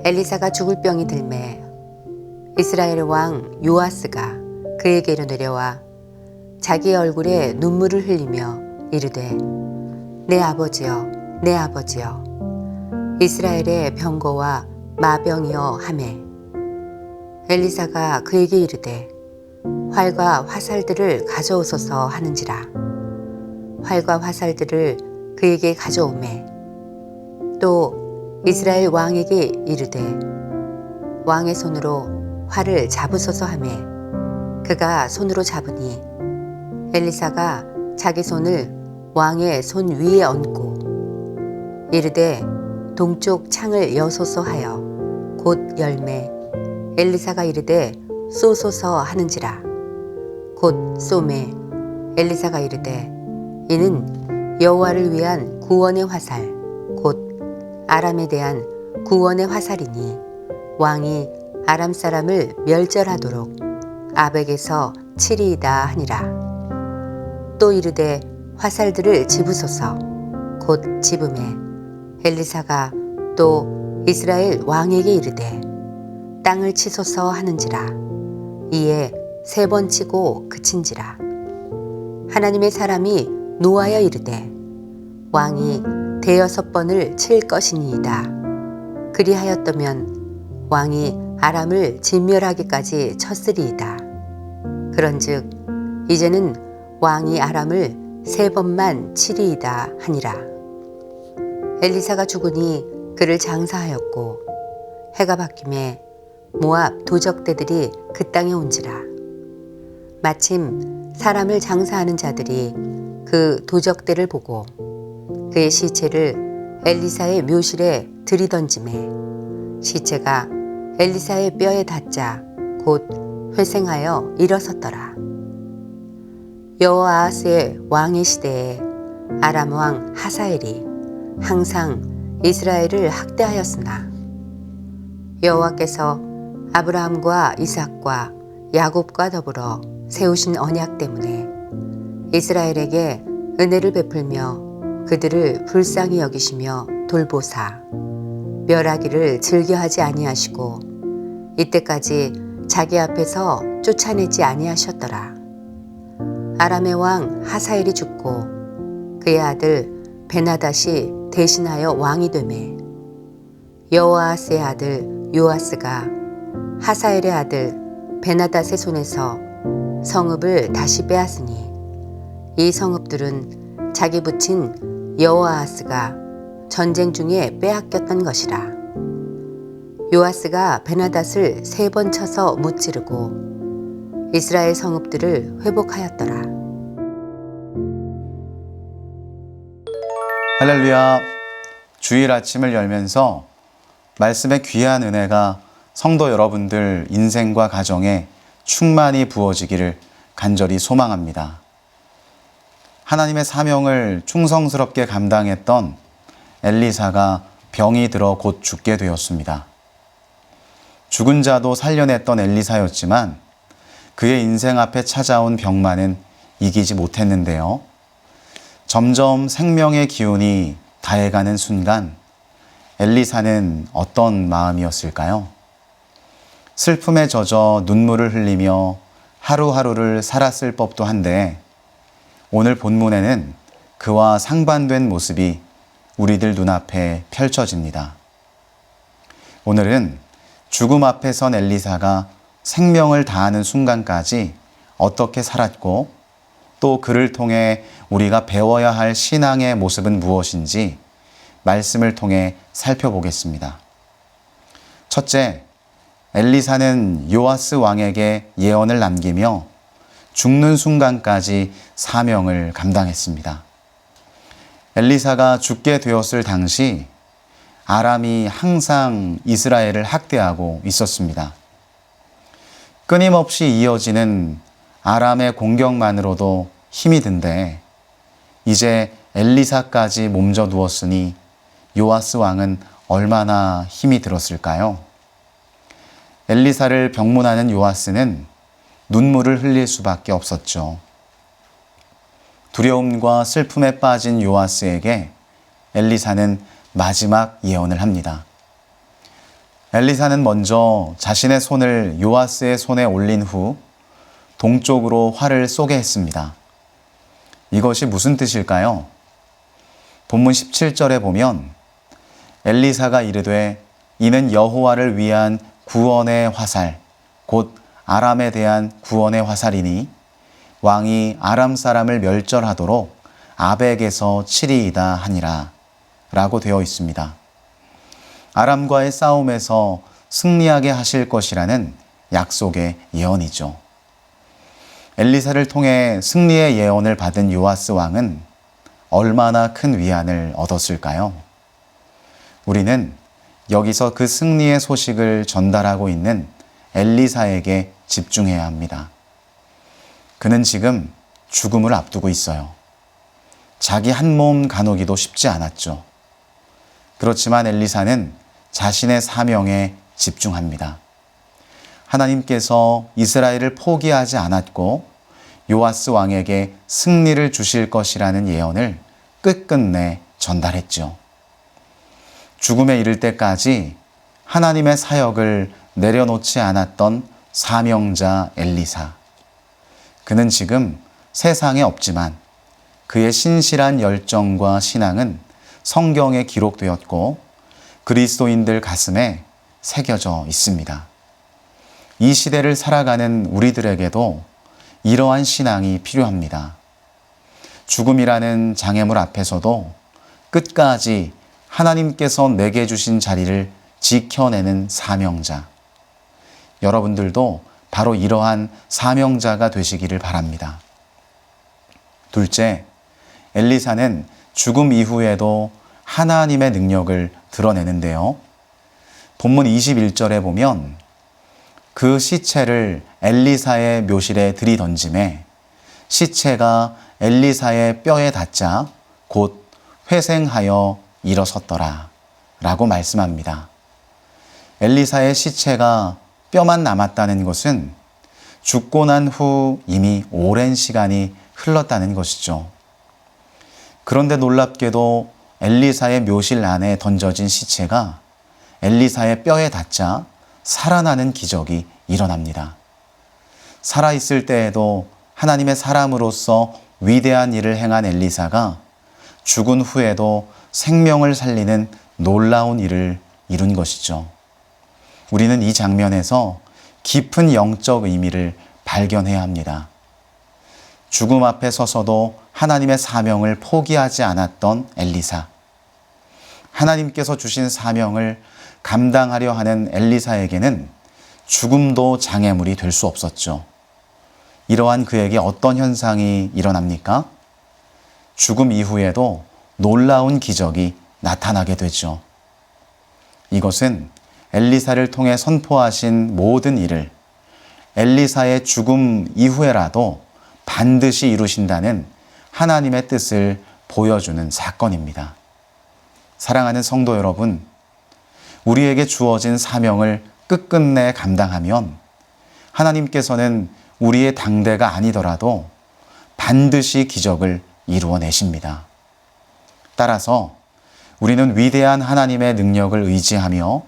엘리사가 죽을 병이 들매 이스라엘 왕 요아스가 그에게로 내려와 자기의 얼굴에 눈물을 흘리며 이르되 내 아버지여 내 아버지여 이스라엘의 병거와 마병이여 하매 엘리사가 그에게 이르되 활과 화살들을 가져오소서 하는지라 활과 화살들을 그에게 가져오매 또 이스라엘 왕에게 이르되 왕의 손으로 활을 잡으소서 하매 그가 손으로 잡으니 엘리사가 자기 손을 왕의 손 위에 얹고 이르되 동쪽 창을 여소서 하여 곧 열매 엘리사가 이르되 쏘소서 하는지라 곧 쏘매 엘리사가 이르되 이는 여호와를 위한 구원의 화살 곧 아람에 대한 구원의 화살이니 왕이 아람 사람을 멸절하도록 아벡에서 치리이다 하니라. 또 이르되 화살들을 집으소서 곧 집음에 엘리사가 또 이스라엘 왕에게 이르되 땅을 치소서 하는지라 이에 3번 치고 그친지라. 하나님의 사람이 노하여 이르되 왕이 6번을 칠 것이니이다. 그리하였더면 왕이 아람을 진멸하기까지 쳤으리이다. 그런즉 이제는 왕이 아람을 3번만 치리이다 하니라. 엘리사가 죽으니 그를 장사하였고 해가 바뀌매 모압 도적대들이 그 땅에 온지라. 마침 사람을 장사하는 자들이 그 도적대를 보고 그의 시체를 엘리사의 묘실에 들이던지매 시체가 엘리사의 뼈에 닿자 곧 회생하여 일어섰더라. 여호아스의 왕의 시대에 아람 왕 하사엘이 항상 이스라엘을 학대하였으나 여호와께서 아브라함과 이삭과 야곱과 더불어 세우신 언약 때문에 이스라엘에게 은혜를 베풀며 그들을 불쌍히 여기시며 돌보사 멸하기를 즐겨하지 아니하시고 이때까지 자기 앞에서 쫓아내지 아니하셨더라. 아람의 왕 하사엘이 죽고 그의 아들 베나닷이 대신하여 왕이 되매 여호아스의 아들 요아스가 하사엘의 아들 베나닷의 손에서 성읍을 다시 빼앗으니 이 성읍들은 자기 부친 여호아스가 전쟁 중에 빼앗겼던 것이라. 요아스가 베나닷을 3번 쳐서 무찌르고 이스라엘 성읍들을 회복하였더라. 할렐루야. 주일 아침을 열면서 말씀의 귀한 은혜가 성도 여러분들 인생과 가정에 충만히 부어지기를 간절히 소망합니다. 하나님의 사명을 충성스럽게 감당했던 엘리사가 병이 들어 곧 죽게 되었습니다. 죽은 자도 살려냈던 엘리사였지만 그의 인생 앞에 찾아온 병만은 이기지 못했는데요. 점점 생명의 기운이 다해가는 순간 엘리사는 어떤 마음이었을까요? 슬픔에 젖어 눈물을 흘리며 하루하루를 살았을 법도 한데 오늘 본문에는 그와 상반된 모습이 우리들 눈앞에 펼쳐집니다. 오늘은 죽음 앞에 선 엘리사가 생명을 다하는 순간까지 어떻게 살았고 또 그를 통해 우리가 배워야 할 신앙의 모습은 무엇인지 말씀을 통해 살펴보겠습니다. 첫째, 엘리사는 요아스 왕에게 예언을 남기며 죽는 순간까지 사명을 감당했습니다. 엘리사가 죽게 되었을 당시 아람이 항상 이스라엘을 학대하고 있었습니다. 끊임없이 이어지는 아람의 공격만으로도 힘이 든데 이제 엘리사까지 몸져 누웠으니 요아스 왕은 얼마나 힘이 들었을까요? 엘리사를 병문하는 요아스는 눈물을 흘릴 수밖에 없었죠. 두려움과 슬픔에 빠진 요아스에게 엘리사는 마지막 예언을 합니다. 엘리사는 먼저 자신의 손을 요아스의 손에 올린 후 동쪽으로 활을 쏘게 했습니다. 이것이 무슨 뜻일까요? 본문 17절에 보면 엘리사가 이르되 이는 여호와를 위한 구원의 화살, 곧 아람에 대한 구원의 화살이니 왕이 아람 사람을 멸절하도록 아벡에서 치리이다 하니라 라고 되어 있습니다. 아람과의 싸움에서 승리하게 하실 것이라는 약속의 예언이죠. 엘리사를 통해 승리의 예언을 받은 요아스 왕은 얼마나 큰 위안을 얻었을까요? 우리는 여기서 그 승리의 소식을 전달하고 있는 엘리사에게 집중해야 합니다. 그는 지금 죽음을 앞두고 있어요. 자기 한 몸 가누기도 쉽지 않았죠. 그렇지만 엘리사는 자신의 사명에 집중합니다. 하나님께서 이스라엘을 포기하지 않았고 요아스 왕에게 승리를 주실 것이라는 예언을 끝끝내 전달했죠. 죽음에 이를 때까지 하나님의 사역을 내려놓지 않았던 사명자 엘리사. 그는 지금 세상에 없지만 그의 신실한 열정과 신앙은 성경에 기록되었고 그리스도인들 가슴에 새겨져 있습니다. 이 시대를 살아가는 우리들에게도 이러한 신앙이 필요합니다. 죽음이라는 장애물 앞에서도 끝까지 하나님께서 내게 주신 자리를 지켜내는 사명자. 여러분들도 바로 이러한 사명자가 되시기를 바랍니다. 둘째, 엘리사는 죽음 이후에도 하나님의 능력을 드러내는데요. 본문 21절에 보면 그 시체를 엘리사의 묘실에 들이던짐에 시체가 엘리사의 뼈에 닿자 곧 회생하여 일어섰더라 라고 말씀합니다. 엘리사의 시체가 뼈만 남았다는 것은 죽고 난 후 이미 오랜 시간이 흘렀다는 것이죠. 그런데 놀랍게도 엘리사의 묘실 안에 던져진 시체가 엘리사의 뼈에 닿자 살아나는 기적이 일어납니다. 살아있을 때에도 하나님의 사람으로서 위대한 일을 행한 엘리사가 죽은 후에도 생명을 살리는 놀라운 일을 이룬 것이죠. 우리는 이 장면에서 깊은 영적 의미를 발견해야 합니다. 죽음 앞에 서서도 하나님의 사명을 포기하지 않았던 엘리사. 하나님께서 주신 사명을 감당하려 하는 엘리사에게는 죽음도 장애물이 될 수 없었죠. 이러한 그에게 어떤 현상이 일어납니까? 죽음 이후에도 놀라운 기적이 나타나게 되죠. 이것은 엘리사를 통해 선포하신 모든 일을 엘리사의 죽음 이후에라도 반드시 이루신다는 하나님의 뜻을 보여주는 사건입니다. 사랑하는 성도 여러분, 우리에게 주어진 사명을 끝끝내 감당하면 하나님께서는 우리의 당대가 아니더라도 반드시 기적을 이루어내십니다. 따라서 우리는 위대한 하나님의 능력을 의지하며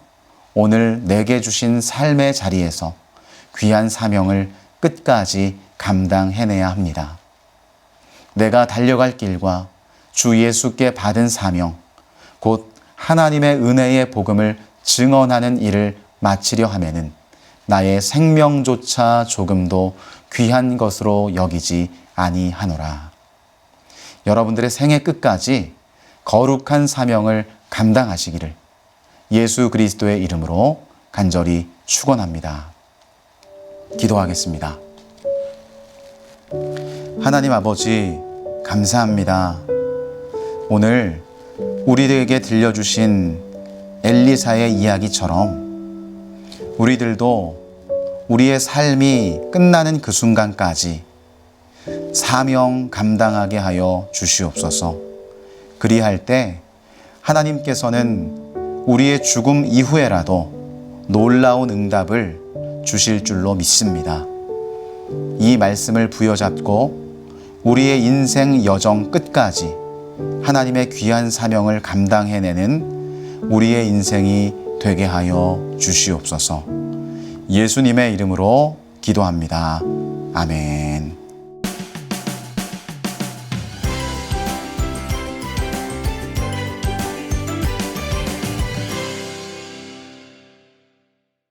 오늘 내게 주신 삶의 자리에서 귀한 사명을 끝까지 감당해내야 합니다. 내가 달려갈 길과 주 예수께 받은 사명, 곧 하나님의 은혜의 복음을 증언하는 일을 마치려 하면은 나의 생명조차 조금도 귀한 것으로 여기지 아니하노라. 여러분들의 생애 끝까지 거룩한 사명을 감당하시기를 예수 그리스도의 이름으로 간절히 축원합니다. 기도하겠습니다. 하나님 아버지, 감사합니다. 오늘 우리들에게 들려주신 엘리사의 이야기처럼 우리들도 우리의 삶이 끝나는 그 순간까지 사명 감당하게 하여 주시옵소서. 그리할 때 하나님께서는 우리의 죽음 이후에라도 놀라운 응답을 주실 줄로 믿습니다. 이 말씀을 부여잡고 우리의 인생 여정 끝까지 하나님의 귀한 사명을 감당해내는 우리의 인생이 되게 하여 주시옵소서. 예수님의 이름으로 기도합니다. 아멘.